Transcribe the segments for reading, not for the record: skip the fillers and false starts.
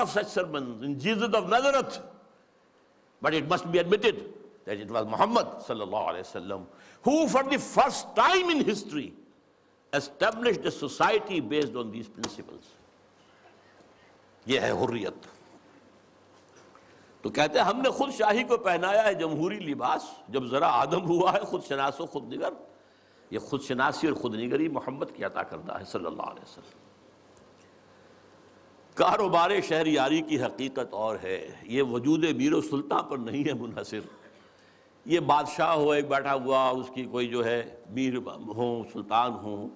of such sermons in Jesus of Nazareth, but it must be admitted that it was Muhammad sallallahu alaihi wasallam who for the first time in history established a society based on these principles. یہ ہے حریت. تو کہتے ہیں ہم نے خود شاہی کو پہنایا ہے جمہوری لباس، جب ذرا آدم ہوا ہے خود شناس و خود نگر. یہ خود شناسی اور خود نگری محمد کی عطا کردہ ہے صلی اللہ علیہ وسلم. کاروبار شہریاری کی حقیقت اور ہے، یہ وجود میر و سلطان پر نہیں ہے منحصر. یہ بادشاہ ہو ایک بیٹھا ہوا، اس کی کوئی جو ہے میر ہوں سلطان ہوں،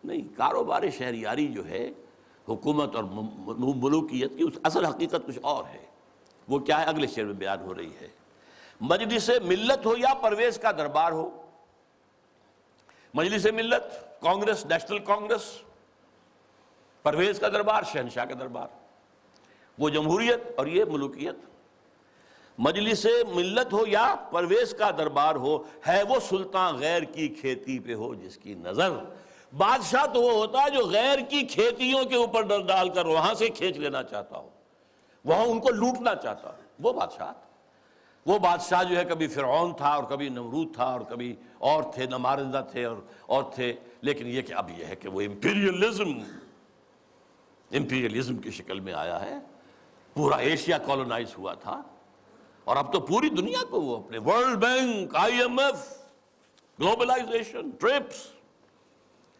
نہیں. کاروبار شہریاری جو ہے حکومت اور ملوکیت کی اس اصل حقیقت کچھ اور ہے. وہ کیا ہے اگلے شعر میں بیان ہو رہی ہے. مجلس ملت ہو یا پرویز کا دربار ہو. مجلس ملت کانگریس، نیشنل کانگریس، پرویز کا دربار شہنشاہ کا دربار، وہ جمہوریت اور یہ ملوکیت. مجلس ملت ہو یا پرویز کا دربار ہو، ہے وہ سلطان غیر کی کھیتی پہ ہو جس کی نظر. بادشاہ تو وہ ہوتا ہے جو غیر کی کھیتیوں کے اوپر ڈر ڈال کر وہاں سے کھینچ لینا چاہتا ہو، وہاں ان کو لوٹنا چاہتا ہو. وہ بادشاہ جو ہے کبھی فرعون تھا اور کبھی نمرود تھا اور کبھی اور تھے، نمارندہ تھے اور تھے. لیکن یہ کہ اب یہ ہے کہ وہ امپیریلزم کی شکل میں آیا ہے. پورا ایشیا کالونائز ہوا تھا اور اب تو پوری دنیا کو وہ اپنے world bank, IMF، globalisation, TRIPS,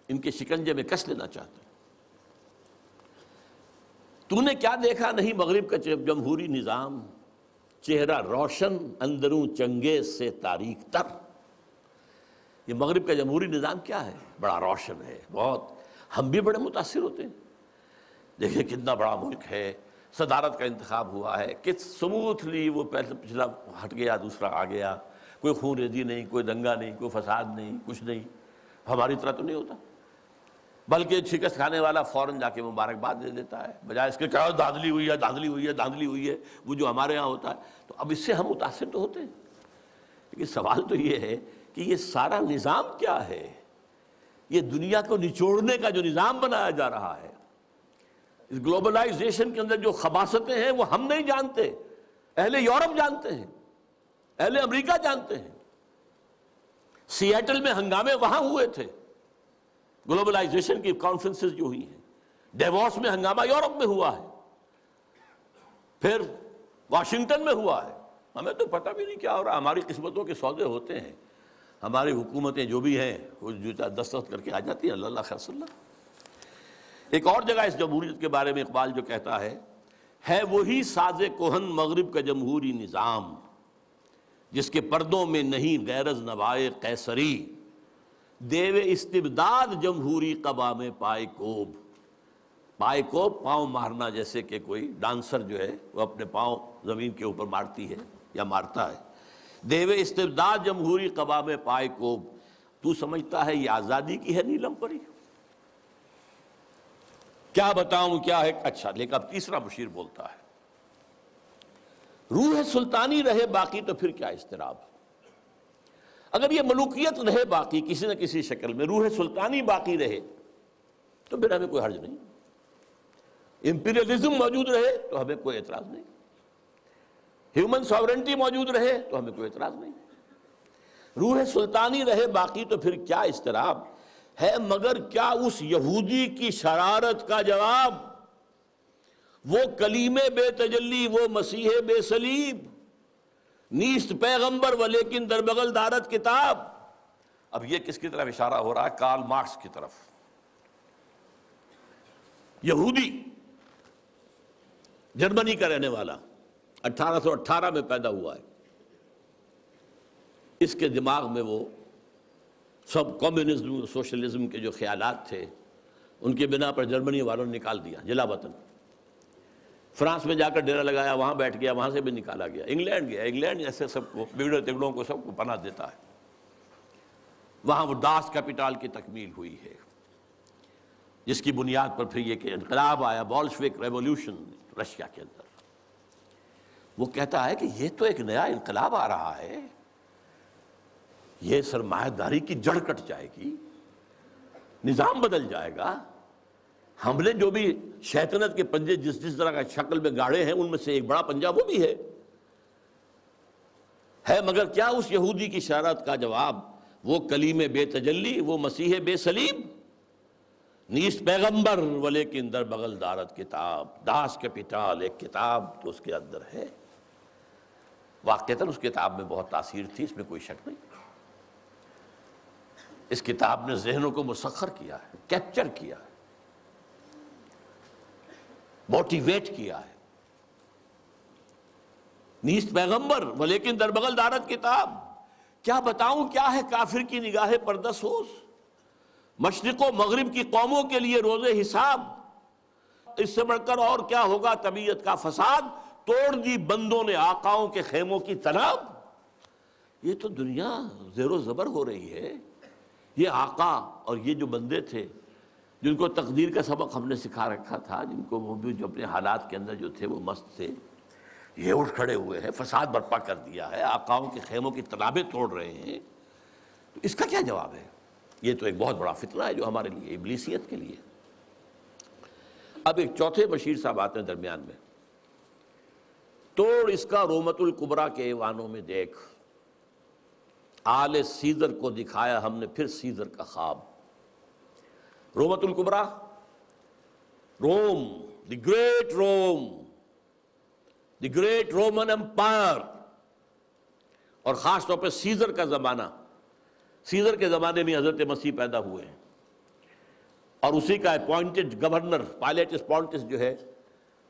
ان کے شکنجے میں کس لینا چاہتے ہیں. تو نے کیا دیکھا نہیں مغرب کا جمہوری نظام، چہرہ روشن اندروں چنگیز سے تاریک تر. یہ مغرب کا جمہوری نظام کیا ہے؟ بڑا روشن ہے بہت. ہم بھی بڑے متاثر ہوتے ہیں. دیکھیں کتنا بڑا ملک ہے، صدارت کا انتخاب ہوا ہے، کس سموتھلی وہ پچھلا ہٹ گیا دوسرا آ گیا. کوئی خون ریزی نہیں، کوئی دنگا نہیں، کوئی فساد نہیں، کچھ نہیں. ہماری طرح تو نہیں ہوتا، بلکہ شکست کھانے والا فوراً جا کے مبارکباد دے دیتا ہے، بجائے اس کے کہا دھاندلی ہوئی ہے، دھاندلی ہوئی ہے، دھاندلی ہوئی ہے. وہ جو ہمارے ہاں ہوتا ہے. تو اب اس سے ہم متاثر تو ہوتے ہیں، لیکن سوال تو یہ ہے کہ یہ سارا نظام کیا ہے؟ یہ دنیا کو نچوڑنے کا جو نظام بنایا جا رہا ہے، اس گلوبلائزیشن کے اندر جو خباثتیں ہیں وہ ہم نہیں جانتے، اہل یورپ جانتے ہیں، اہل امریکہ جانتے ہیں. سیاٹل میں ہنگامے وہاں ہوئے تھے، گلوبلائزیشن کی کانفرنسز جو ہوئی ہیں. ڈیووس میں ہنگامہ یورپ میں ہوا ہے، پھر واشنگٹن میں ہوا ہے. ہمیں تو پتہ بھی نہیں کیا ہو رہا. ہماری قسمتوں کے سودے ہوتے ہیں، ہماری حکومتیں جو بھی ہیں وہ جو دستخط کر کے آ جاتی ہیں. اللہ خیر صلی اللہ. ایک اور جگہ اس جمہوریت کے بارے میں اقبال جو کہتا ہے وہی ساز کہن مغرب کا جمہوری نظام جس کے پردوں میں نہیں غیرض نوائے قیصری. دیو استبداد جمہوری قبا میں پائے کوب. پائے کوب پاؤں مارنا، جیسے کہ کوئی ڈانسر جو ہے وہ اپنے پاؤں زمین کے اوپر مارتی ہے یا مارتا ہے. دیو استبداد جمہوری قبا میں پائے کوب. تو سمجھتا ہے یہ آزادی کی ہے نیلم پری؟ کیا بتاؤں کیا ہے. اچھا لیکن اب تیسرا مشیر بولتا ہے روح سلطانی رہے باقی تو پھر کیا اضطراب. اگر یہ ملوکیت رہے باقی کسی نہ کسی شکل میں، روح سلطانی باقی رہے تو پھر ہمیں کوئی حرج نہیں. امپیریلزم موجود رہے تو ہمیں کوئی اعتراض نہیں. ہیومن ساورنٹی موجود رہے تو ہمیں کوئی اعتراض نہیں. روح سلطانی رہے باقی تو پھر کیا اضطراب ہے. مگر کیا اس یہودی کی شرارت کا جواب وہ کلیم بے تجلی، وہ مسیح بے صلیب، نیست پیغمبر و لیکن در بغل دارت کتاب. اب یہ کس کی طرف اشارہ ہو رہا ہے؟ کارل مارکس کی طرف. یہودی، جرمنی کا رہنے والا، 1818 میں پیدا ہوا ہے. اس کے دماغ میں وہ سب کمیونزم سوشلزم کے جو خیالات تھے ان کے بنا پر جرمنی والوں نے نکال دیا جلا وطن. فرانس میں جا کر ڈیرا لگایا، وہاں بیٹھ گیا، وہاں سے بھی نکالا گیا. انگلینڈ گیا، انگلینڈ ایسے سب کو بگڑے تگڑوں کو سب کو پناہ دیتا ہے. وہاں وہ داس کیپیٹال کی تکمیل ہوئی ہے جس کی بنیاد پر پھر یہ کہ انقلاب آیا، بولشوک ریولوشن رشیا کے اندر. وہ کہتا ہے کہ یہ تو ایک نیا انقلاب آ رہا ہے، یہ سرمایہ داری کی جڑ کٹ جائے گی، نظام بدل جائے گا. ہم نے جو بھی شیطنت کے پنجے جس جس طرح کا شکل میں گاڑے ہیں، ان میں سے ایک بڑا پنجہ وہ بھی ہے، مگر کیا اس یہودی کی شرارت کا جواب؟ وہ کلیم بے تجلی، وہ مسیح بے صلیب، نیست پیغمبر ولیکن در بغل دارت کتاب، داس کیپیٹال، ایک کتاب تو اس کے اندر ہے۔ واقعتاً اس کتاب میں بہت تاثیر تھی، اس میں کوئی شک نہیں۔ اس کتاب نے ذہنوں کو مسخر کیا ہے، کیپچر کیا ہے، موٹیویٹ کیا ہے۔ نیست پیغمبر ولیکن در بغل دارت کتاب، کیا بتاؤں کیا ہے کافر کی نگاہ پردہ سوز، مشرق و مغرب کی قوموں کے لیے روز حساب، اس سے بڑھ کر اور کیا ہوگا طبیعت کا فساد، توڑ دی بندوں نے آقاؤں کے خیموں کی تناب۔ یہ تو دنیا زیر و زبر ہو رہی ہے۔ یہ آقا اور یہ جو بندے تھے جن کو تقدیر کا سبق ہم نے سکھا رکھا تھا، جن کو وہ بھی جو اپنے حالات کے اندر جو تھے وہ مست تھے، یہ اٹھ کھڑے ہوئے ہیں، فساد برپا کر دیا ہے، آقاؤں کے خیموں کی تنابیں توڑ رہے ہیں، تو اس کا کیا جواب ہے؟ یہ تو ایک بہت بڑا فتنہ ہے جو ہمارے لیے، ابلیسیت کے لیے۔ اب ایک چوتھے بشیر صاحب آتے ہیں درمیان میں، توڑ اس کا رومت الکبریٰ کے ایوانوں میں دیکھ، آل سیزر کو دکھایا ہم نے پھر سیزر کا خواب۔ رومت الکبریٰ، Rome, the great Rome, the great Roman empire, اور خاص طور پہ سیزر کا زمانہ۔ سیزر کے زمانے میں حضرت مسیح پیدا ہوئے ہیں، اور اسی کا اپوائنٹڈ گورنر پائلیٹس پونٹس جو ہے،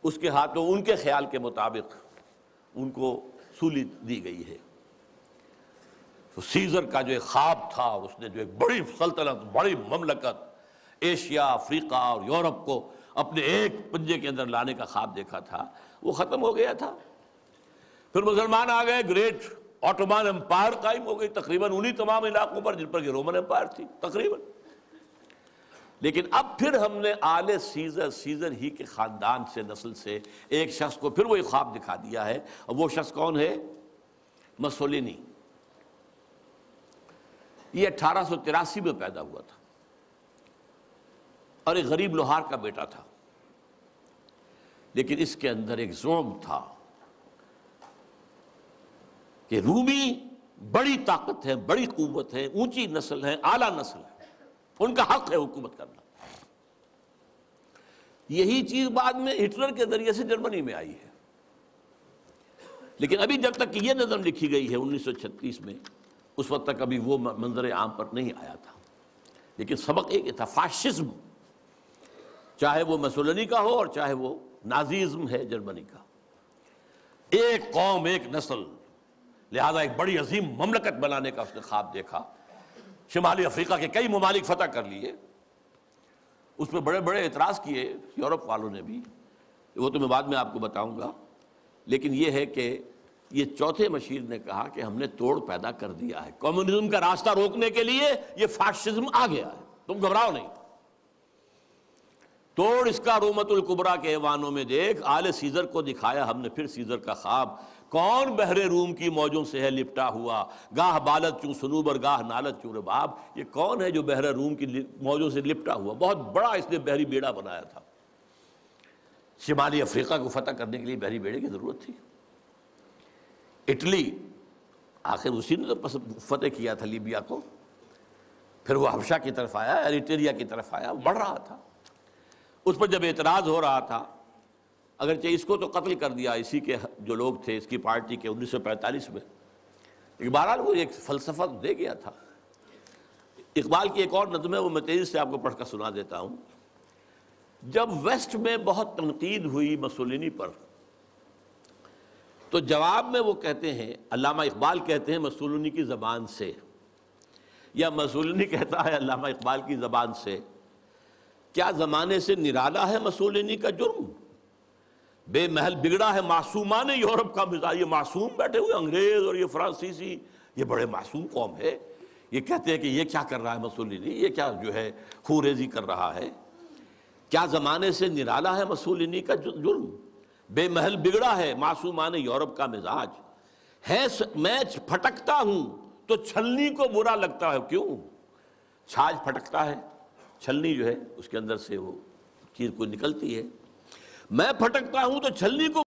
اس کے ہاتھوں ان کے خیال کے مطابق ان کو سولی دی گئی ہے۔ تو سیزر کا جو ایک خواب تھا، اس نے جو ایک بڑی سلطنت، بڑی مملکت، ایشیا، افریقہ اور یورپ کو اپنے ایک پنجے کے اندر لانے کا خواب دیکھا تھا، وہ ختم ہو گیا تھا۔ پھر مسلمان آ گئے، گریٹ آٹومان امپائر قائم ہو گئی تقریباً انہی تمام علاقوں پر جن پر کہ رومن امپائر تھی تقریباً۔ لیکن اب پھر ہم نے آل سیزر، سیزر ہی کے خاندان سے، نسل سے ایک شخص کو پھر وہی خواب دکھا دیا ہے، اور وہ شخص کون ہے؟ مسولینی۔ یہ 1883 میں پیدا ہوا تھا، اور ایک غریب لوہار کا بیٹا تھا، لیکن اس کے اندر ایک زوم تھا کہ رومی بڑی طاقت ہے، بڑی قوت ہے، اونچی نسل ہے، اعلیٰ نسل ہے، ان کا حق ہے حکومت کرنا۔ یہی چیز بعد میں ہٹلر کے ذریعے سے جرمنی میں آئی ہے، لیکن ابھی جب تک یہ نظم لکھی گئی ہے 1936 میں، اس وقت تک ابھی وہ منظر عام پر نہیں آیا تھا۔ لیکن سبق ایک تھا، فاشزم، چاہے وہ مسولینی کا ہو اور چاہے وہ نازیزم ہے جرمنی کا، ایک قوم، ایک نسل، لہذا ایک بڑی عظیم مملکت بنانے کا اس نے خواب دیکھا۔ شمالی افریقہ کے کئی ممالک فتح کر لیے، اس پہ بڑے بڑے اعتراض کیے یورپ والوں نے بھی، وہ تو میں بعد میں آپ کو بتاؤں گا۔ لیکن یہ ہے کہ یہ چوتھے مشیر نے کہا کہ ہم نے توڑ پیدا کر دیا ہے، کمیونزم کا راستہ روکنے کے لیے یہ فاشزم آ گیا ہے، تم گھبراؤ نہیں۔ توڑ اس کا رومت الکبریٰ کے ایوانوں میں دیکھ، آل سیزر کو دکھایا ہم نے پھر سیزر کا خواب، کون بحر روم کی موجوں سے ہے لپٹا ہوا، گاہ بالت چوں سنوبر گاہ نالت چوں رباب۔ یہ کون ہے جو بحر روم کی موجوں سے لپٹا ہوا؟ بہت بڑا اس نے بحری بیڑا بنایا تھا۔ شمالی افریقہ کو فتح کرنے کے لیے بحری بیڑے کی ضرورت تھی۔ اٹلی، آخر اسی نے تو فتح کیا تھا لیبیا کو، پھر وہ حبشہ کی طرف آیا، ایریٹریا کی طرف آیا، بڑھ رہا تھا۔ اس پر جب اعتراض ہو رہا تھا، اگرچہ اس کو تو قتل کر دیا اسی کے جو لوگ تھے اس کی پارٹی کے 1945 میں، لیکن بہرحال وہ ایک فلسفہ دے گیا تھا۔ اقبال کی ایک اور نظم ہے، وہ میں تیزی سے آپ کو پڑھ کر سنا دیتا ہوں۔ جب ویسٹ میں بہت تنقید ہوئی مسولینی پر، تو جواب میں وہ کہتے ہیں، علامہ اقبال کہتے ہیں مسولینی کی زبان سے، یا مسولینی کہتا ہے علامہ اقبال کی زبان سے، کیا زمانے سے نرالا ہے مسولینی کا جرم، بے محل بگڑا ہے معصومان یورپ کا مزاج۔ یہ معصوم بیٹھے ہوئے انگریز اور یہ فرانسیسی، یہ بڑے معصوم قوم ہے، یہ کہتے ہیں کہ یہ کیا کر رہا ہے مسولینی، یہ کیا جو ہے خوریزی کر رہا ہے۔ کیا زمانے سے نرالا ہے مسولینی کا جرم، بے محل بگڑا ہے معصومان یورپ کا مزاج، ہے میں پھٹکتا ہوں تو چھلنی کو برا لگتا ہے۔ کیوں؟ چھاج پھٹکتا ہے، چھلنی جو ہے اس کے اندر سے وہ چیز کوئی نکلتی ہے. میں پھٹکتا ہوں تو چھلنی کو